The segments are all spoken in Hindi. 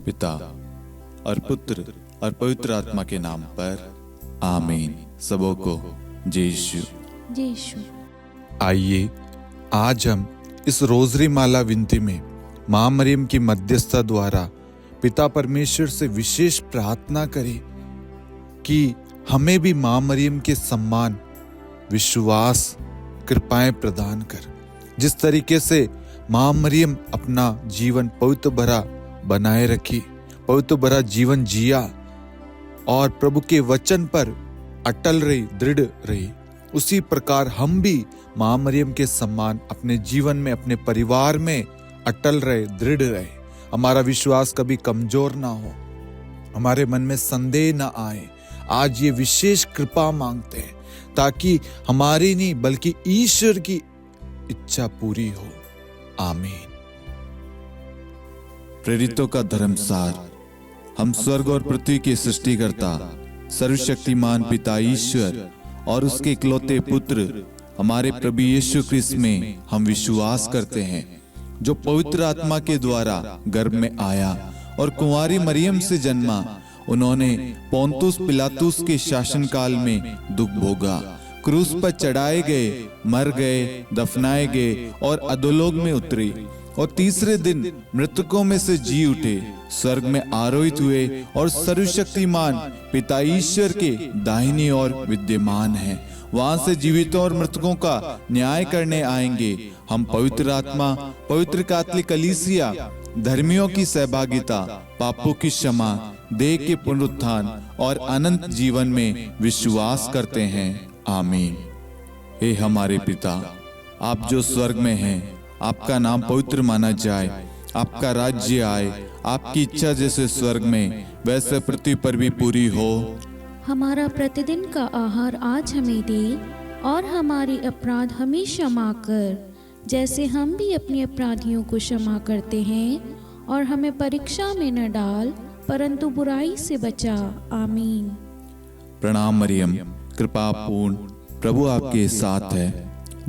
पिता और पुत्र और पवित्र आत्मा के नाम पर आमीन। सबों को जय यीशु। आइए आज हम इस रोजरी माला विनती में मां मरियम की मध्यस्थता द्वारा पिता परमेश्वर से विशेष प्रार्थना करें कि हमें भी मां मरियम के सम्मान, विश्वास, कृपाएं प्रदान कर। जिस तरीके से मां मरियम अपना जीवन पवित्र भरा बनाए रखी, पवित्र भरा जीवन जिया और प्रभु के वचन पर अटल रही, दृढ़ रही, उसी प्रकार हम भी मां मरियम के सम्मान अपने जीवन में, अपने परिवार में अटल रहे, दृढ़ रहे। हमारा विश्वास कभी कमजोर ना हो, हमारे मन में संदेह ना आए। आज ये विशेष कृपा मांगते हैं ताकि हमारी नहीं बल्कि ईश्वर की इच्छा पूरी हो। आमीन। प्रेरितों का धर्मसार। हम स्वर्ग और पृथ्वी के सृष्टिकर्ता सर्वशक्तिमान पिता ईश्वर और उसके इकलौते पुत्र हमारे प्रभु यीशु ख्रिस्त में हम विश्वास करते हैं, जो पवित्र आत्मा के द्वारा गर्भ में आया और कुंवारी मरियम से जन्मा। उन्होंने पोंतुस पिलातुस के शासनकाल में दुख भोगा, क्रूस पर चढ़ाए गए, मर गए, दफनाए गए और अधोलोक में उतरे और तीसरे दिन मृतकों में से जी उठे, स्वर्ग में आरोहित हुए और सर्वशक्तिमान पिता ईश्वर के दाहिनी ओर विद्यमान हैं। वहां से जीवितों और मृतकों का न्याय करने आएंगे। हम पवित्र आत्मा, पवित्र कैथोलिक कलीसिया, धर्मियों की सहभागिता, पापों की क्षमा, देह के पुनरुत्थान और अनंत जीवन में विश्वास करते हैं। आमीन। हे हमारे पिता, आप जो स्वर्ग में हैं, आपका नाम पवित्र माना जाए, आपका राज्य आए, आपकी इच्छा जैसे स्वर्ग में वैसे पृथ्वी पर भी पूरी हो। हमारा प्रतिदिन का आहार आज हमें दे और हमारे अपराध हमें क्षमा कर, जैसे हम भी अपने अपराधियों को क्षमा करते हैं, और हमें परीक्षा में न डाल परंतु बुराई से बचा। आमीन। प्रणाम मरियम, कृपा पूर्ण, प्रभु आपके साथ है।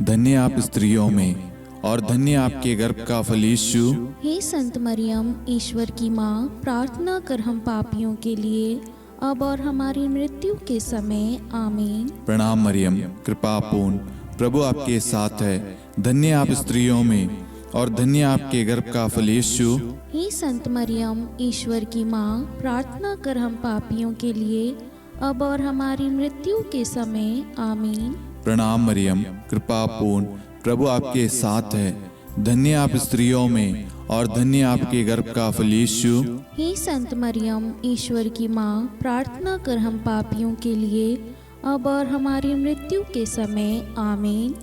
धन्य आप स्त्रियों में और धन्य आपके गर्भ का फल यीशु। हे संत मरियम, ईश्वर की माँ, प्रार्थना कर हम पापियों के लिए अब और हमारी मृत्यु के समय। आमीन। प्रणाम मरियम, कृपा पूर्ण, प्रभु आपके साथ है। धन्य आप स्त्रियों में और धन्य आपके गर्भ का फल यीशु। हे संत मरियम, ईश्वर की माँ, प्रार्थना कर हम पापियों के लिए अब और हमारी मृत्यु के समय। आमीन। प्रणाम मरियम, कृपा पूर्ण, प्रभु आपके साथ है। धन्य आप स्त्रियों में और धन्य आपके गर्भ का फल यीशु। हे संत मरियम, ईश्वर की माँ, प्रार्थना कर हम पापियों के लिए अब और हमारी मृत्यु के समय। आमीन।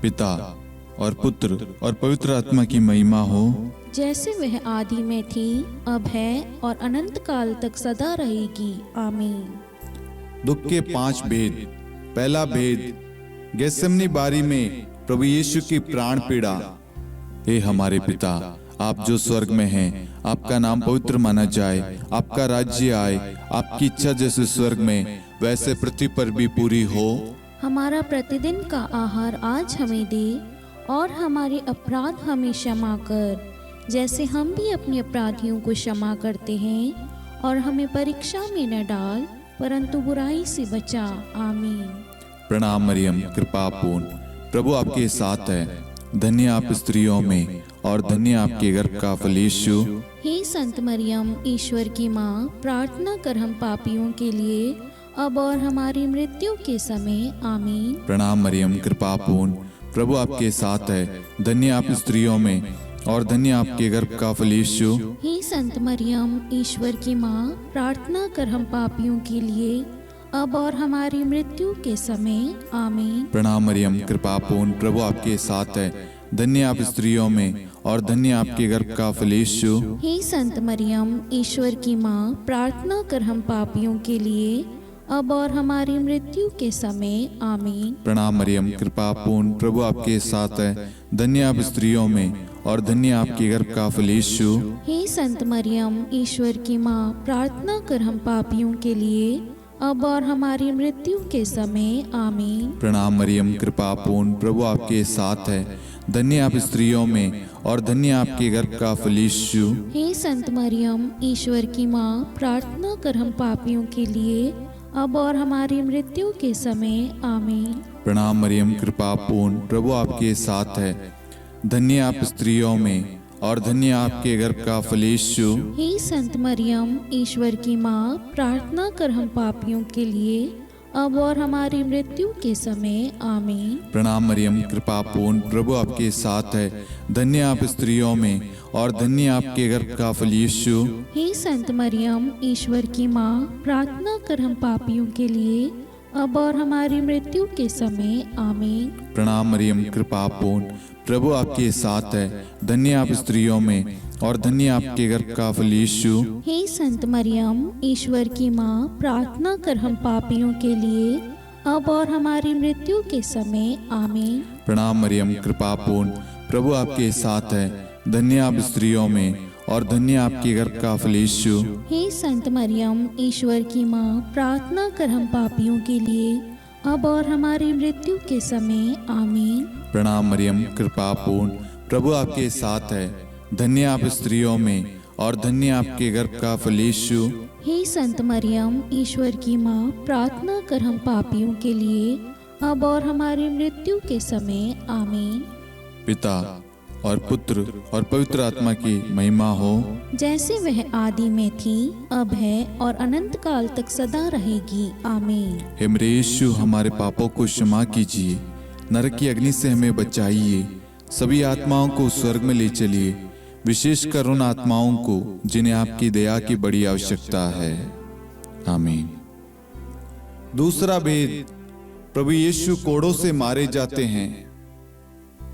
पिता और पुत्र और पवित्र आत्मा की महिमा हो, जैसे वह आदि में थी, अब है और अनंत काल तक सदा रहेगी। आमीन। दुख के 5 भेद। पहला भेद, गेत्सेमनी बारी में प्रभु यीशु की प्राण पीड़ा। हे हमारे पिता, आप जो स्वर्ग में हैं, आपका नाम पवित्र माना जाए, आपका राज्य आए, आपकी इच्छा जैसे स्वर्ग में वैसे पृथ्वी पर भी पूरी हो। हमारा प्रतिदिन का आहार आज हमें दे और हमारे अपराध हमें क्षमा कर, जैसे हम भी अपने अपराधियों को क्षमा करते हैं, और हमें परीक्षा में न डाल परंतु बुराई से बचा। आमीन। प्रणाम मरियम, कृपा पूर्ण, प्रभु आपके साथ है। धन्य आप स्त्रियों में और धन्य आपके गर्भ का फल यीशु। हे संत मरियम, ईश्वर की माँ, प्रार्थना कर हम पापियों के लिए अब और हमारी मृत्यु के समय। आमीन। प्रणाम मरियम, कृपा पूर्ण, प्रभु आपके साथ है। धन्य आप स्त्रियों में और धन्य आपके गर्भ का फल यीशु। हे संत मरियम, ईश्वर की माँ, प्रार्थना कर हम पापियों के लिए अब और हमारी मृत्यु के समय। आमीन। प्रणाम मरियम, कृपा पूर्ण, प्रभु आपके साथ है। धन्य आप स्त्रियों में और धन्य आपके गर्भ का फल यीशु। हे संत मरियम, ईश्वर की माँ, प्रार्थना कर हम पापियों के लिए अब और हमारी मृत्यु के समय। आमीन। प्रणाम मरियम, कृपा पूर्ण, प्रभु आपके साथ है। धन्य आप स्त्रियों में और धन्य आपके गर्भ का फल यीशु। हे संत मरियम, ईश्वर की माँ, प्रार्थना कर हम पापियों के लिए अब और हमारी मृत्यु के समय। आमीन। प्रणाम मरियम, कृपा पूर्ण, प्रभु आपके साथ है। धन्य आप स्त्रियों में और धन्य आपके गर्भ का फल यीशु। हे संत मरियम, ईश्वर की माँ, प्रार्थना कर हम पापियों के लिए, अब और हमारी मृत्यु के समय आमीन। प्रणाम मरियम, कृपा पूर्ण, प्रभु आपके साथ है। धन्य आप स्त्रियों में और धन्य आपके गर्भ का फल यीशु। हे संत मरियम, ईश्वर की माँ, प्रार्थना कर हम पापियों के लिए, अब और हमारी मृत्यु के समय आमीन। प्रणाम मरियम, कृपा पूर्ण, प्रभु आपके साथ है। धन्य आप स्त्रियों में और धन्य आपके गर्भ का फल यीशु। हे संत मरियम, ईश्वर की माँ, प्रार्थना कर हम पापियों के लिए, अब और हमारी मृत्यु के समय आमीन। प्रणाम मरियम, कृपा पूर्ण, प्रभु आपके साथ है। धन्य आप स्त्रियों में और धन्य आपके गर्भ का फल यीशु। हे संत मरियम, ईश्वर की माँ, प्रार्थना कर हम पापियों के लिए, अब और हमारी मृत्यु के समय आमीन। प्रणाम मरियम, कृपा पूर्ण, प्रभु आपके साथ है। धन्य आप स्त्रियों में और धन्य आपके गर्भ का फल यीशु। हे संत मरियम, ईश्वर की माँ, प्रार्थना कर हम पापियों के लिए, अब और हमारी मृत्यु के समय आमीन। प्रणाम मरियम, कृपा पूर्ण, प्रभु आपके साथ है। धन्य आप स्त्रियों में और धन्य आपके गर्भ का फल यीशु। हे संत मरियम, ईश्वर की माँ, प्रार्थना कर हम पापियों के लिए, अब और हमारी मृत्यु के समय आमीन। पिता और पुत्र और पवित्र आत्मा की महिमा हो, जैसे वह आदि में थी, अब है और अनंत काल तक सदा रहेगी आमीन। हे मेरे यीशु, हमारे पापों को क्षमा कीजिए, नरक की अग्नि से हमें बचाइए, सभी आत्माओं को स्वर्ग में ले चलिए, विशेषकर उन आत्माओं को जिन्हें आपकी दया की बड़ी आवश्यकता है। आमीन। दूसरा भेद, प्रभु यीशु कोड़ों से मारे जाते हैं।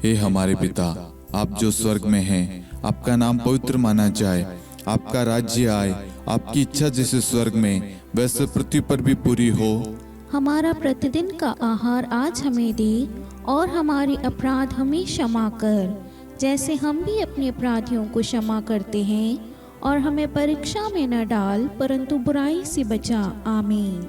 हे हमारे पिता, आप जो स्वर्ग में हैं, आपका नाम पवित्र माना जाए, आपका राज्य आए, आपकी इच्छा जैसे स्वर्ग में वैसे पृथ्वी पर भी पूरी हो। हमारा प्रतिदिन का आहार आज हमें दे, और हमारे अपराध हमें क्षमा कर, जैसे हम भी अपने अपराधियों को क्षमा करते हैं, और हमें परीक्षा में न डाल, परंतु बुराई से बचा। आमीन।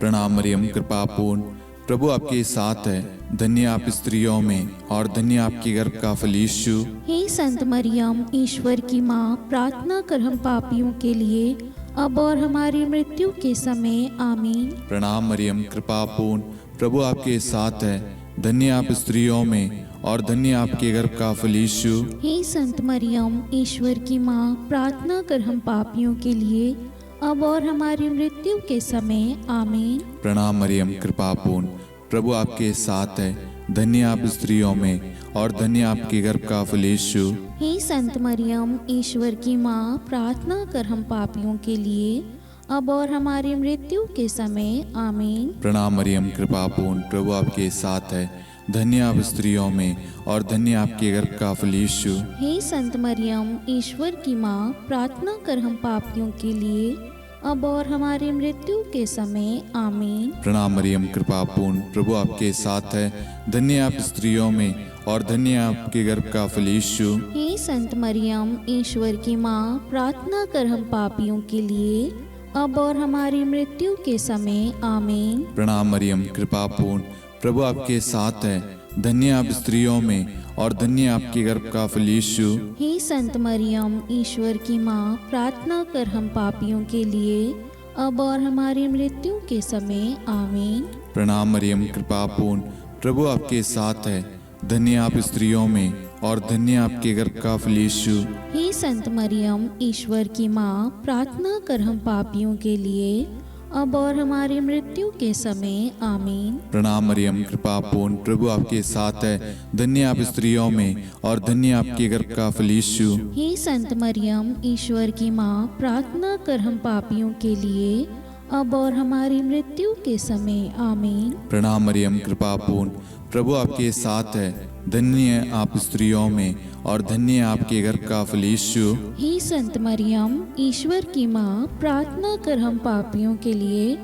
प्रणाम मरियम, कृपा पूर्ण, प्रभु आपके साथ है। धन्य आप स्त्रियों में और धन्य आपके गर्भ का फल यीशु। हे संत मरियम, ईश्वर की माँ, प्रार्थना कर हम पापियों के लिए, अब और हमारी मृत्यु के समय आमीन। प्रणाम मरियम, कृपा पूर्ण, प्रभु आपके साथ है। धन्य आप स्त्रियों में और धन्य आपके गर्भ का फल यीशु। हे संत मरियम, ईश्वर की माँ, प्रार्थना कर हम पापियों के लिए, अब और हमारी मृत्यु के समय आमीन। प्रणाम मरियम, कृपा पूर्ण, प्रभु आपके साथ है। धन्य आप स्त्रियों में और धन्य आपके गर्भ का फल यीशु। हे संत मरियम, ईश्वर की माँ, प्रार्थना कर हम पापियों के लिए, अब और हमारी मृत्यु के समय आमीन। प्रणाम मरियम, कृपा पूर्ण, प्रभु आपके साथ है। धन्य आप स्त्रियों में और धन्य आपके गर्भ का फल यीशु। हे संत मरियम, ईश्वर की माँ, प्रार्थना कर हम पापियों के लिए, अब और हमारी मृत्यु के समय आमीन। प्रणाम मरियम, कृपा पूर्ण, प्रभु आपके साथ है। धन्य आप स्त्रियों में और धन्य आपके गर्भ का फल यीशु। हे संत मरियम, ईश्वर की माँ, प्रार्थना कर हम पापियों के लिए, अब और हमारी मृत्यु के समय आमीन। प्रणाम मरियम, कृपा पूर्ण, प्रभु आपके साथ है। धन्य आप स्त्रियों में और धन्य आपके गर्भ का फल यीशु। हे संत मरियम, ईश्वर की माँ, प्रार्थना कर हम पापियों के लिए, अब और हमारी मृत्यु के समय आमीन। प्रणाम मरियम, कृपा पूर्ण, प्रभु आपके साथ है। धन्य आप स्त्रियों में और धन्य आपके गर्भ का फल यीशु। हे संत मरियम, ईश्वर की माँ, प्रार्थना कर हम पापियों के लिए, अब और हमारी मृत्यु के समय आमीन। प्रणाम मरियम, कृपा पूर्ण, प्रभु आपके साथ है। धन्य आप स्त्रियों में और धन्य आपके गर्भ का फल यीशु। हे संत मरियम, ईश्वर की माँ, प्रार्थना कर हम पापियों के लिए, अब और हमारी मृत्यु के समय आमीन। प्रणाम मरियम, कृपा पूर्ण, प्रभु आपके साथ है। धन्य आप स्त्रियों में और धन्य आपके गर्भ का फल यीशु। हे संत मरियम, ईश्वर की माँ, प्रार्थना कर हम पापियों के लिए,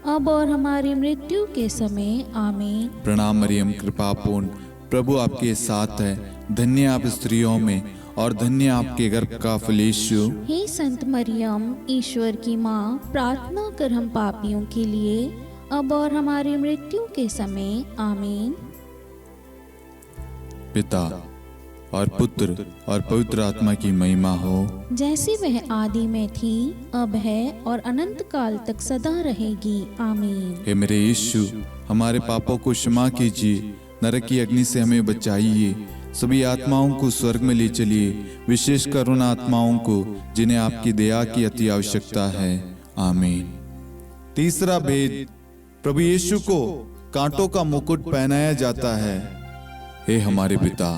अब और हमारी मृत्यु के समय आमीन। प्रणाम मरियम, कृपा पूर्ण, प्रभु आपके साथ है। धन्य आप स्त्रियों में और धन्य आपके गर्भ का फल यीशु। हे संत मरियम, ईश्वर की माँ, प्रार्थना कर हम पापियों के लिए, अब और हमारी मृत्यु के समय आमीन। पिता और पुत्र और पवित्र आत्मा की महिमा हो, जैसे वह आदि में थी, अब है और अनंत काल तक सदा रहेगी। आमीन। हे मेरे यीशु, हमारे पापों को क्षमा कीजिए, नरक की अग्नि से हमें बचाइए, सभी आत्माओं को स्वर्ग में ले चलिए, विशेषकर उन आत्माओं को जिन्हें आपकी दया की अति आवश्यकता है। आमीन। तीसरा भेद, प्रभु यीशु को कांटों का मुकुट पहनाया जाता है। हे हमारे पिता,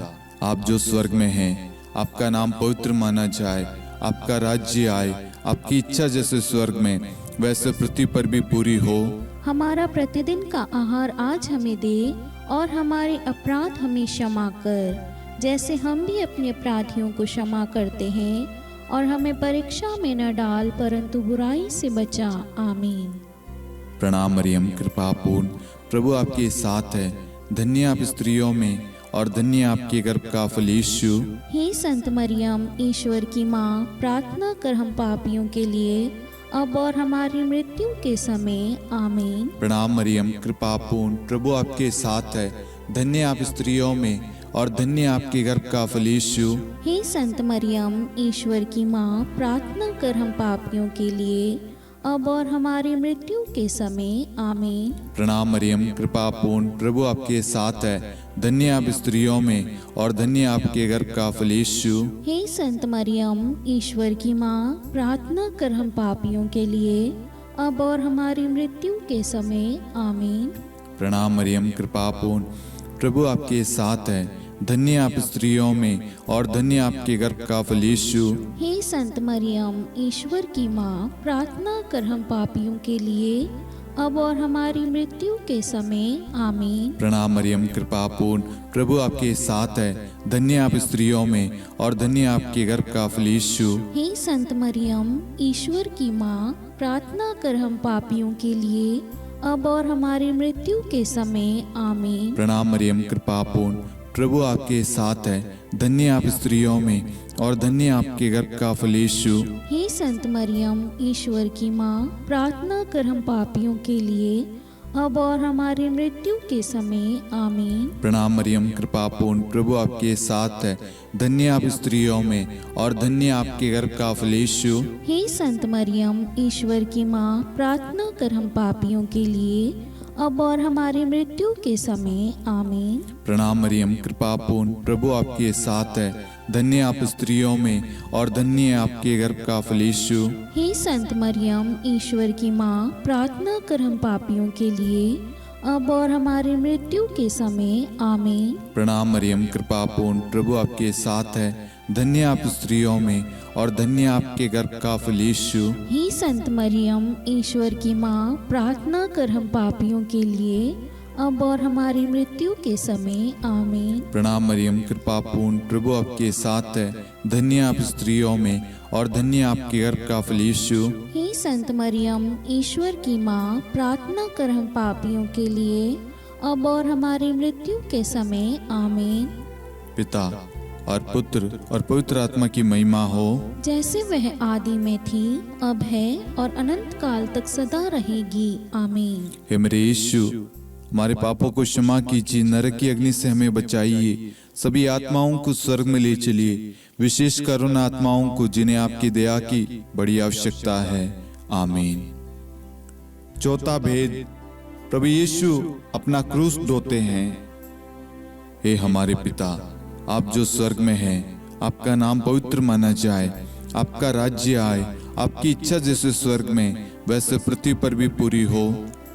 आप जो स्वर्ग में हैं, आपका नाम पवित्र माना जाए, आपका राज्य आए, आपकी इच्छा जैसे स्वर्ग में वैसे पृथ्वी पर भी पूरी हो। हमारा प्रतिदिन का आहार आज हमें दे, और हमारे अपराध हमें क्षमा कर, जैसे हम भी अपने अपराधियों को क्षमा करते हैं, और हमें परीक्षा में न डाल, परंतु बुराई से बचा। आमीन। प्रणाम मरियम, कृपा पूर्ण, प्रभु आपके साथ है, धन्य आप स्त्रियों में और धन्य आपके गर्भ का फल यीशु। हे संत मरियम, ईश्वर की माँ, प्रार्थना कर हम पापियों के लिए, अब और हमारी मृत्यु के समय। आमीन। प्रणाम मरियम, कृपा पूर्ण, प्रभु आपके साथ है, धन्य आप स्त्रियों में और धन्य आपके गर्भ का फल यीशु। हे संत मरियम, ईश्वर की माँ, प्रार्थना कर हम पापियों के लिए, अब और हमारी मृत्यु के समय। आमीन। प्रणाम मरियम, कृपा पूर्ण, प्रभु आपके साथ है, धन्य आप स्त्रियों में और धन्य आपके गर्भ का फल यीशु। हे संत मरियम, ईश्वर की माँ, प्रार्थना कर हम पापियों के लिए, अब और हमारी मृत्यु के समय। आमीन। प्रणाम मरियम, कृपा पूर्ण, प्रभु आपके साथ है, धन्य आप स्त्रियों में और धन्य आपके गर्भ का फल यीशु। हे संत मरियम, ईश्वर की माँ, प्रार्थना कर हम पापियों के लिए, अब और हमारी मृत्यु के समय। आमीन। प्रणाम मरियम, कृपा पूर्ण, प्रभु आपके साथ है, धन्य आप स्त्रियों में और धन्य आपके गर्भ का फल यीशु। हे संत मरियम, ईश्वर की माँ, प्रार्थना कर हम पापियों के लिए, अब और हमारी मृत्यु के समय। आमीन। प्रणाम मरियम, कृपा पूर्ण, प्रभु आपके साथ है, धन्य आप स्त्रियों में और धन्य आपके गर्भ का फल यीशु। हे संत मरियम, ईश्वर की माँ, प्रार्थना कर हम पापियों के लिए, अब और हमारी मृत्यु के समय। आमीन। प्रणाम मरियम, कृपा पूर्ण, प्रभु आपके साथ है, धन्य आप स्त्रियों में और धन्य आपके गर्भ का फल यीशु। हे संत मरियम, ईश्वर की माँ, प्रार्थना कर हम पापियों के लिए, अब और हमारी मृत्यु के समय। आमीन। प्रणाम मरियम, कृपा पूर्ण, प्रभु आपके साथ है, धन्य आप स्त्रियों में और धन्य आपके गर्भ का फल यीशु। हे संत मरियम, ईश्वर की माँ, प्रार्थना कर हम पापियों के लिए, अब और हमारी मृत्यु के समय। आमीन। प्रणाम मरियम, कृपा पूर्ण, प्रभु आपके साथ है, धन्य आप स्त्रियों में और धन्य आपके गर्भ का फल यीशु। हे संत मरियम, ईश्वर की माँ, प्रार्थना कर हम पापियों के लिए, अब और हमारी मृत्यु के समय। आमीन। प्रणाम मरियम, कृपा पूर्ण, प्रभु आपके साथ है, धन्य आप स्त्रियों में और धन्य आपके गर्भ का फल यीशु। हे संत मरियम, ईश्वर की माँ, प्रार्थना कर हम पापियों के लिए, अब और हमारी मृत्यु के समय। आमीन। पिता और पुत्र और पवित्र आत्मा की महिमा हो, जैसे वह आदि में थी, अब है और अनंत काल तक सदा रहेगी। आमीन। हे मेरे यीशु, हमारे पापों को क्षमा कीजिए, नरक की अग्नि से हमें बचाइए, सभी आत्माओं को स्वर्ग में ले चलिए, विशेषकर उन आत्माओं को जिन्हें आपकी दया की बड़ी आवश्यकता है। आमीन। चौथा भेद, प्रभु यीशु अपना क्रूस ढोते हैं। हे हमारे पिता, आप जो स्वर्ग में हैं, आपका नाम पवित्र माना जाए, आपका राज्य आए, आपकी इच्छा जैसे स्वर्ग में वैसे पृथ्वी पर भी पूरी हो।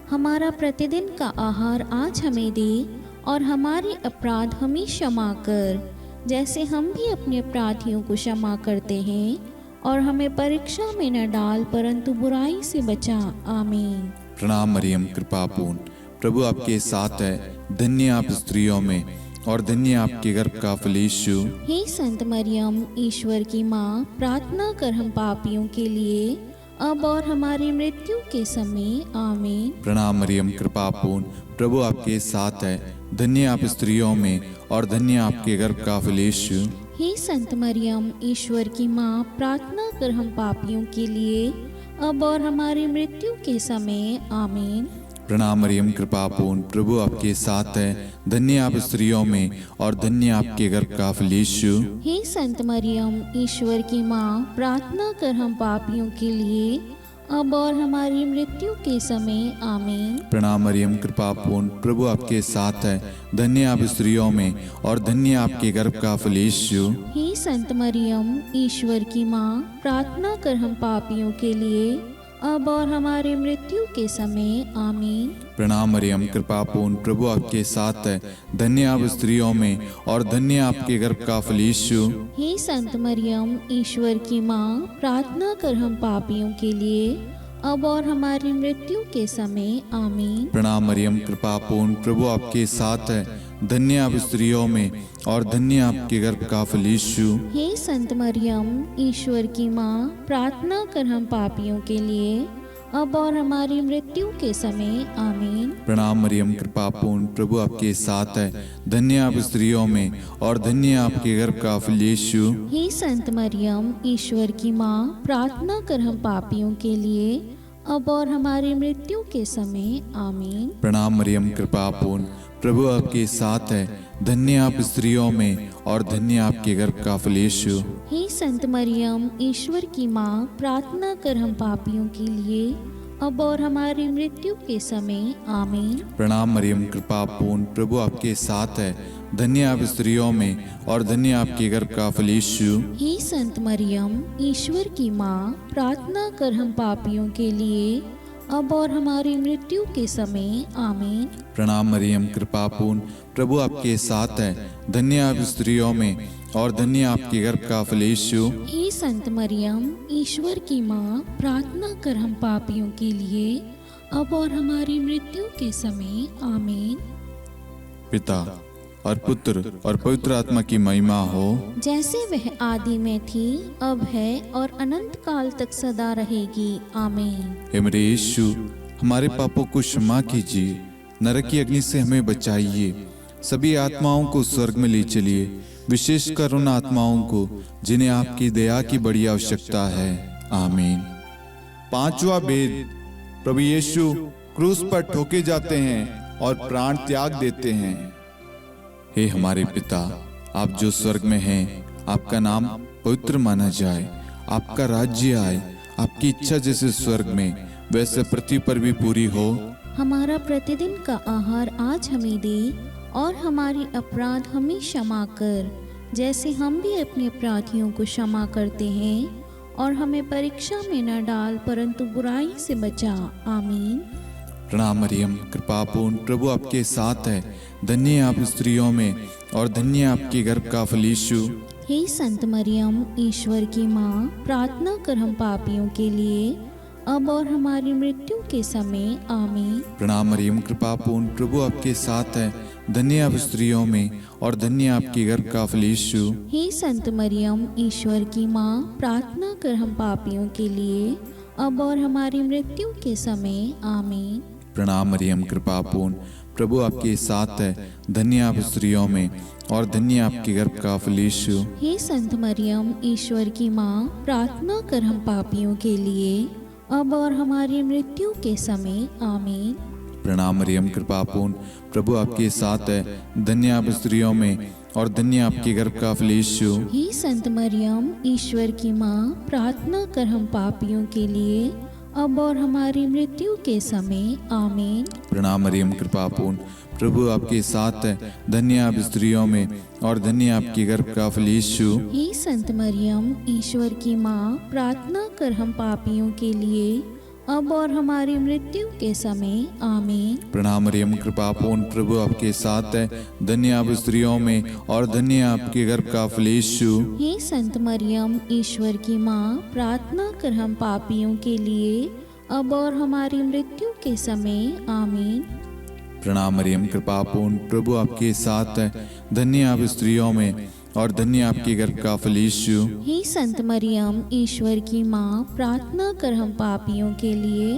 हमारा प्रतिदिन का आहार आज हमें दे, और हमारे अपराध हमें क्षमा कर, जैसे हम भी अपने अपराधियों को क्षमा करते हैं, और हमें परीक्षा में न डाल, परंतु बुराई से बचा। आमीन। प्रणाम मरियम, कृपा पूर्ण, प्रभु आपके साथ है, धन्य आप स्त्रियों में और धन्य आपके गर्भ का फल यीशु। हे संत मरियम, ईश्वर की माँ, प्रार्थना कर हम पापियों के लिए, अब और हमारी मृत्यु के समय। आमीन। प्रणाम मरियम, कृपा पूर्ण, प्रभु आपके साथ है, धन्य आप स्त्रियों में और धन्य आपके गर्भ का फल यीशु। हे संत मरियम, ईश्वर की माँ, प्रार्थना कर हम पापियों के लिए, अब और हमारी मृत्यु के समय। आमीन। प्रणाम मरियम कृपा पूर्ण, प्रभु आपके साथ है, धन्य आप स्त्रियों में और धन्य आपके गर्भ का फल यीशु। हे संत मरियम, ईश्वर की माँ, प्रार्थना कर हम पापियों के लिए अब और हमारी मृत्यु के समय आमीन। प्रणाम मरियम कृपा पूर्ण, प्रभु आपके साथ है, धन्य आप स्त्रियों में और धन्य आपके गर्भ का फल यीशु। हे संत मरियम, ईश्वर की माँ, प्रार्थना कर हम पापियों के लिए अब और हमारी मृत्यु के समय आमीन। प्रणाम मरियम कृपा पूर्ण, प्रभु आपके साथ है, धन्य आप स्त्रियों में और धन्य आपके गर्भ का फल यीशु। हे संत मरियम, ईश्वर की माँ, प्रार्थना कर हम पापियों के लिए अब और हमारी मृत्यु के समय आमीन। प्रणाम मरियम कृपा पूर्ण, प्रभु आपके साथ है, धन्य आप स्त्रियों में और धन्य आपके गर्भ का फल यीशु। हे संत मरियम, ईश्वर की माँ, प्रार्थना कर हम पापियों के लिए अब और हमारी मृत्यु के समय आमीन। प्रणाम मरियम कृपा पूर्ण, प्रभु आपके साथ है, धन्य आप स्त्रियों में और धन्य आपके गर्भ का फल यीशु। हे संत मरियम, ईश्वर की माँ, प्रार्थना कर हम पापियों के लिए अब और हमारी मृत्यु के समय आमीन। प्रणाम मरियम कृपा पूर्ण, प्रभु आपके साथ है, धन्य आप स्त्रियों में और धन्य आपके गर्भ का फल यीशु। हे संत मरियम, ईश्वर की माँ, प्रार्थना कर हम पापियों के लिए अब और हमारी मृत्यु के समय आमीन। प्रणाम मरियम कृपा पूर्ण, प्रभु आपके साथ है, धन्य आप स्त्रियों में और धन्य आपके गर्भ का फल यीशु। हे संत मरियम, ईश्वर की माँ, प्रार्थना कर हम पापियों के लिए अब और हमारी मृत्यु के समय आमीन। प्रणाम मरियम कृपा पूर्ण, प्रभु आपके साथ है, धन्य आप स्त्रियों में और धन्य आपके गर्भ का फल यीशु। हे संत मरियम, ईश्वर की माँ, प्रार्थना कर हम पापियों के लिए अब और हमारी मृत्यु के समय आमीन। पिता और पुत्र और पवित्र आत्मा की महिमा हो, जैसे वह आदि में थी, अब है और अनंत काल तक सदा रहेगी आमीन। हे मेरे यीशु, हमारे पापों को क्षमा कीजिए, नरक की अग्नि से हमें बचाइए, सभी आत्माओं को स्वर्ग में ले चलिए, विशेषकर उन आत्माओं को जिन्हें आपकी दया की बड़ी आवश्यकता है। आमीन। पांचवा भेद, प्रभु यीशु क्रूस पर ठोके जाते हैं और प्राण त्याग देते हैं। हे हमारे पिता, आप जो स्वर्ग में हैं, आपका नाम पवित्र माना जाए, आपका राज्य आए, आपकी इच्छा जैसे स्वर्ग में वैसे पृथ्वी पर भी पूरी हो। हमारा प्रतिदिन का आहार आज हमें दे और हमारी अपराध हमें क्षमा कर, जैसे हम भी अपने अपराधियों को क्षमा करते हैं, और हमें परीक्षा में न डाल परंतु बुराई से बचा। आमीन। प्रणाम मरियम कृपा पूर्ण, प्रभु आपके साथ है, धन्य आप स्त्रियों में और धन्य आपके गर्भ का फल यीशु। हे संत मरियम, ईश्वर की माँ, प्रार्थना कर हम पापियों के लिए अब और हमारी मृत्यु के समय आमीन। प्रणाम मरियम कृपा पूर्ण, प्रभु आपके साथ है, धन्य आप स्त्रियों में और धन्य आपके गर्भ का फल यीशु। हे संत मरियम, ईश्वर की माँ, प्रार्थना कर हम पापियों के लिए अब और हमारी मृत्यु के समय आमीन। प्रणाम मरियम कृपा पूर्ण, प्रभु आपके साथ है, धन्य आप स्त्रियों में और धन्य आपके गर्भ का फल यीशु। हे संत मरियम, ईश्वर की माँ, प्रार्थना कर हम पापियों के लिए अब और हमारी मृत्यु के समय आमीन। प्रणाम मरियम कृपा पूर्ण, प्रभु आपके साथ है, धन्य आप स्त्रियों में और धन्य आपके गर्भ का फल यीशु। हे संत मरियम, ईश्वर की माँ, प्रार्थना कर हम पापियों के लिए अब और हमारी मृत्यु के समय आमीन। प्रणाम मरियम कृपा पूर्ण, प्रभु आपके साथ है, धन्य आप स्त्रियों में और धन्य आपके गर्भ का फल यीशु। हे संत मरियम, ईश्वर की माँ, प्रार्थना कर हम पापियों के लिए अब और हमारी मृत्यु के समय आमीन। प्रणाम मरियम कृपा पूर्ण, प्रभु आपके साथ है, धन्य आप स्त्रियों में और धन्य आपके गर्भ का फल यीशु। हे संत मरियम, ईश्वर की माँ, प्रार्थना कर हम पापियों के लिए अब और हमारी मृत्यु के समय आमीन। प्रणाम मरियम कृपा पूर्ण, प्रभु आपके साथ है, धन्य आप स्त्रियों में और धन्य आपके गर्भ का फल यीशु। हे संत मरियम, ईश्वर की माँ, प्रार्थना कर हम पापियों के लिए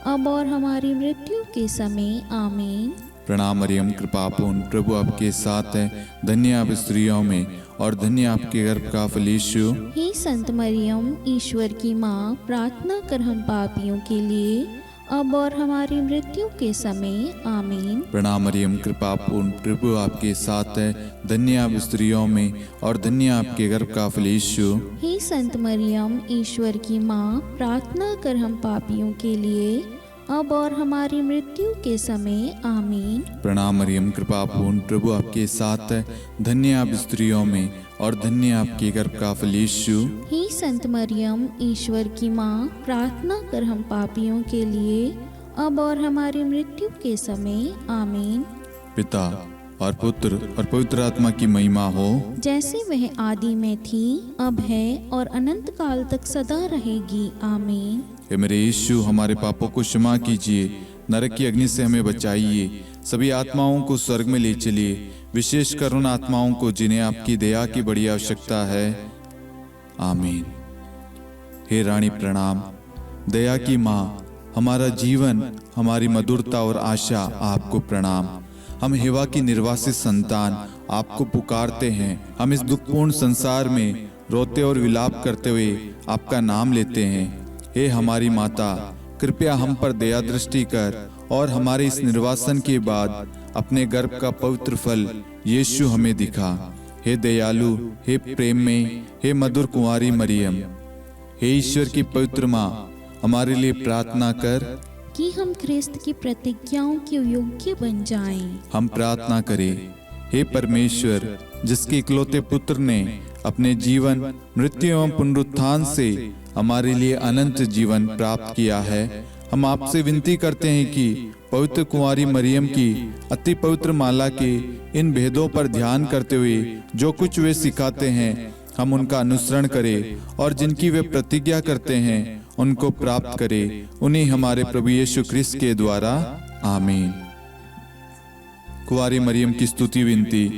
अब और हमारी मृत्यु के समय आमीन। प्रणाम मरियम कृपा पूर्ण, प्रभु आपके साथ है, धन्य आप स्त्रियों में और धन्य आपके गर्भ का फल यीशु। हे संत मरियम, ईश्वर की माँ, प्रार्थना कर हम पापियों के लिए अब और हमारी मृत्यु के समय आमीन। प्रणाम मरियम, कृपा पूर्ण, प्रभु आपके साथ है। धन्य आप स्त्रियों में और धन्य आपके गर्भ का फल यीशु। हे संत मरियम, ईश्वर की माँ, प्रार्थना कर हम पापियों के लिए, अब और हमारी मृत्यु के समय आमीन। प्रणाम मरियम, कृपा पूर्ण, प्रभु आपके साथ है। धन्य आप स्त्रियों में और धन्य आपके गर्भ का फल यीशु। हे संत मरियम, ईश्वर की माँ, प्रार्थना कर हम पापियों के लिए, अब और हमारी मृत्यु के समय आमीन। पिता और पुत्र और पवित्र आत्मा की महिमा हो, जैसे वह आदि में थी, अब है और अनंत काल तक सदा रहेगी आमीन। हे मेरे यीशु, हमारे पापों को क्षमा कीजिए, नरक की अग्नि से हमें बचाइए, सभी आत्माओं को स्वर्ग में ले चलिए, विशेषकर उन आत्माओं को जिन्हें आपकी दया की बड़ी आवश्यकता है आमीन। हे रानी प्रणाम, दया की माँ, हमारा जीवन, हमारी मधुरता और आशा आपको प्रणाम। हम हेवा की निर्वासित संतान आपको पुकारते हैं। हम इस दुखपूर्ण संसार में रोते और विलाप करते हुए आपका नाम लेते हैं। हे हमारी माता, कृपया हम पर दया दृष्टि कर और हमारे इस निर्वासन के बाद अपने गर्भ का पवित्र फल यीशु हमें दिखा। हे दयालु, हे प्रेम में, हे मधुर कुंवारी मरियम, हे ईश्वर की पवित्र माँ, हमारे लिए प्रार्थना कर कि हम ख्रिस्त की प्रतिज्ञाओं के योग्य बन जाएं। हम प्रार्थना करें। हे परमेश्वर, जिसके इकलौते पुत्र ने अपने जीवन, मृत्यु एवं पुनरुत्थान से हमारे लिए अनंत जीवन प्राप्त किया है, हम आपसे विनती करते हैं कि पवित्र कुंवारी मरियम की अति पवित्र माला के इन भेदों पर ध्यान करते हुए जो कुछ वे सिखाते हैं, हम उनका अनुसरण करें और जिनकी वे प्रतिज्ञा करते हैं उनको प्राप्त करें। उन्हीं हमारे प्रभु यीशु ख्रिस्त के द्वारा आमीन। कुंवारी मरियम की स्तुति विनती।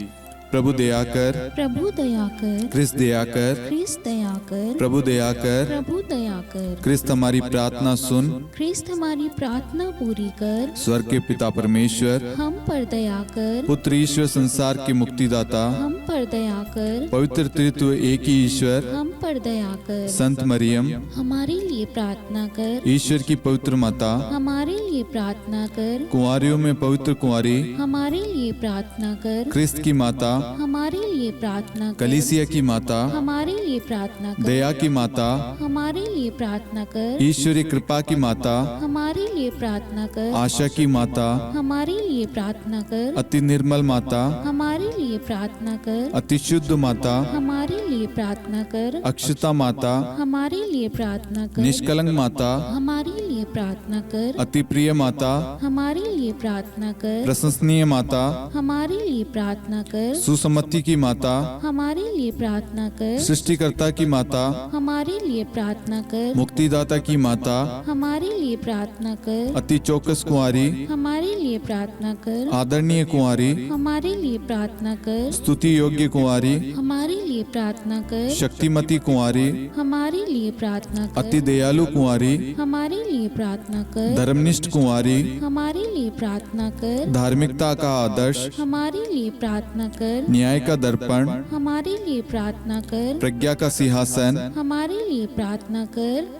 प्रभु दया कर, प्रभु दया कर, ख्रिस्त दया कर, ख्रिस्त दया कर, प्रभु दया कर, प्रभु दया कर, ख्रिस्त हमारी प्रार्थना सुन। ख्रिस्त हमारी प्रार्थना पूरी कर, स्वर्ग के पिता परमेश्वर, हम पर दया कर, पुत्र ईश्वर संसार के मुक्तिदाता, हम पर दया कर, पवित्र त्रित्व एक ही ईश्वर, हम पर दया कर, संत मरियम, हमारे लिए प्रार्थना कर, ईश्वर की पवित्र माता, हमारे लिए प्रार्थना कर, कुंवारियों में पवित्र कुंवारी, हमारे लिए प्रार्थना कर, ख्रिस्त की माता, हमारे लिए प्रार्थना कर, कलीसिया की माता, हमारे लिए प्रार्थना कर, दया की माता, हमारे लिए प्रार्थना कर, ईश्वरी कृपा की माता, हमारे लिए प्रार्थना कर, आशा की माता, हमारे लिए प्रार्थना कर, अति निर्मल माता, हमारे लिए प्रार्थना कर, अति शुद्ध माता, हमारे लिए प्रार्थना कर, अक्षता माता, हमारे लिए प्रार्थना कर, निष्कलंक माता, हमारे लिए प्रार्थना कर, अति प्रिय माता, हमारे लिए प्रार्थना कर, प्रशंसनीय माता, हमारे लिए प्रार्थना कर, सुसमति की माता, हमारे लिए प्रार्थना कर, सृष्टिकर्ता की माता, हमारे लिए प्रार्थना कर, मुक्तिदाता की माता, हमारे लिए प्रार्थना कर, अति चौकस कुंवारी, हमारे लिए प्रार्थना कर, आदरणीय कुंवारी, हमारे लिए प्रार्थना कर, स्तुति योग्य कुंवारी, हमारे लिए प्रार्थना कर, शक्तिमती कुंवारी, हमारे लिए प्रार्थना अति कर, दयालु कुंवारी, हमारे लिए प्रार्थना कर, धर्मनिष्ठ कुंवारी, हमारे लिए प्रार्थना कर, धार्मिकता का आदर्श, हमारे लिए प्रार्थना कर, न्याय का दर्पण, हमारे लिए प्रार्थना कर, प्रज्ञा का सिंहासन, हमारे लिए प्रार्थना कर,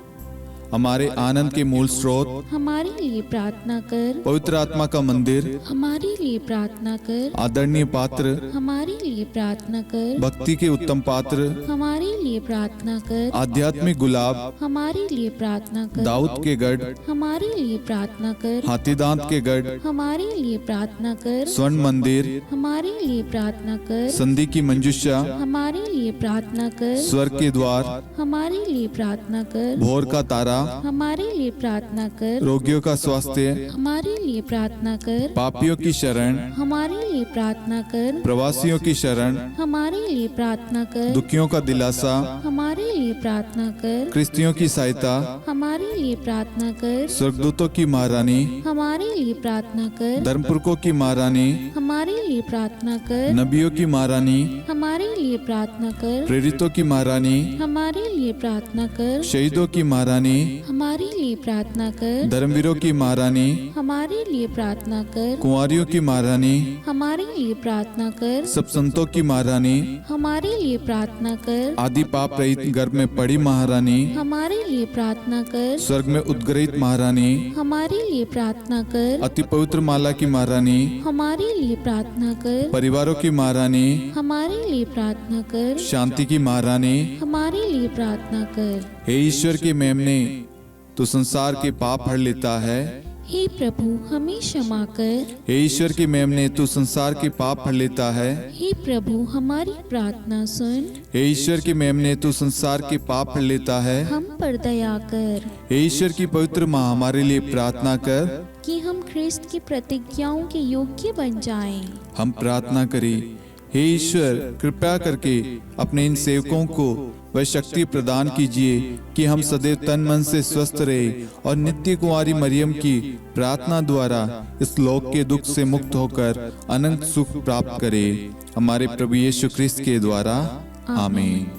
हमारे आनंद के मूल स्रोत, हमारे लिए प्रार्थना कर, पवित्र आत्मा का मंदिर, हमारे लिए प्रार्थना कर, आदरणीय पात्र, हमारे लिए प्रार्थना कर, भक्ति के उत्तम पात्र, हमारे लिए प्रार्थना कर, आध्यात्मिक गुलाब, हमारे लिए प्रार्थना कर, दाऊद के गढ़, हमारे लिए प्रार्थना कर, हाथीदांत के गढ़, हमारे लिए प्रार्थना कर, स्वर्ण मंदिर, हमारे लिए प्रार्थना कर, संधि की मंजुषा, हमारे लिए प्रार्थना कर, स्वर्ग के द्वार, हमारे लिए प्रार्थना कर, भोर का तारा, हमारे लिए प्रार्थना कर, रोगियों का स्वास्थ्य, हमारे लिए प्रार्थना कर, पापियों की शरण, हमारे लिए प्रार्थना कर, प्रवासियों की शरण, हमारे लिए प्रार्थना कर, दुखियों का दिलासा, हमारे लिए प्रार्थना कर, क्रिस्तियों की सहायता, हमारे लिए प्रार्थना कर, स्वर्गदूतों की महारानी, हमारे लिए प्रार्थना कर, धर्मपुरखों की महारानी, हमारे लिए प्रार्थना कर, नबियों की महारानी, हमारे लिए प्रार्थना कर, प्रेरितों की महारानी, हमारे लिए प्रार्थना कर, शहीदों की महारानी, हमारे लिए प्रार्थना कर। धर्मवीरों की महारानी, हमारे लिए प्रार्थना कर। कुंवारियों की महारानी, हमारे लिए प्रार्थना कर। सब संतों की महारानी, हमारे लिए प्रार्थना कर। आदि पाप रहित गर्भ में पड़ी महारानी, हमारे लिए प्रार्थना कर। स्वर्ग में उद्गृहित महारानी, हमारे लिए प्रार्थना कर। अति पवित्र माला की महारानी, हमारे लिए प्रार्थना कर। परिवारों की महारानी, हमारे लिए प्रार्थना कर। शांति की महारानी, हमारे लिए प्रार्थना कर। हे ईश्वर के मेमने, तू संसार के पाप हर लेता है। हे प्रभु हमें क्षमा कर। हे ईश्वर की मेमने, तू संसार के पाप हर लेता है। हे प्रभु हमारी प्रार्थना सुन। हे ईश्वर की मेमने, तू संसार के पाप हर लेता है। हम पर दया कर हे ईश्वर की पवित्र माँ, हमारे लिए प्रार्थना कर। कि हम ख्रिस्त की प्रतिज्ञाओं के योग्य बन जाएं। हम प्रार्थना करें, हे ईश्वर कृपया करके अपने इन सेवकों को वह शक्ति प्रदान कीजिए कि हम सदैव तन मन से स्वस्थ रहे और नित्य कुंवारी मरियम की प्रार्थना द्वारा इस लोक के दुख से मुक्त होकर अनंत सुख प्राप्त करें। हमारे प्रभु यीशु ख्रिस्त के द्वारा आमीन।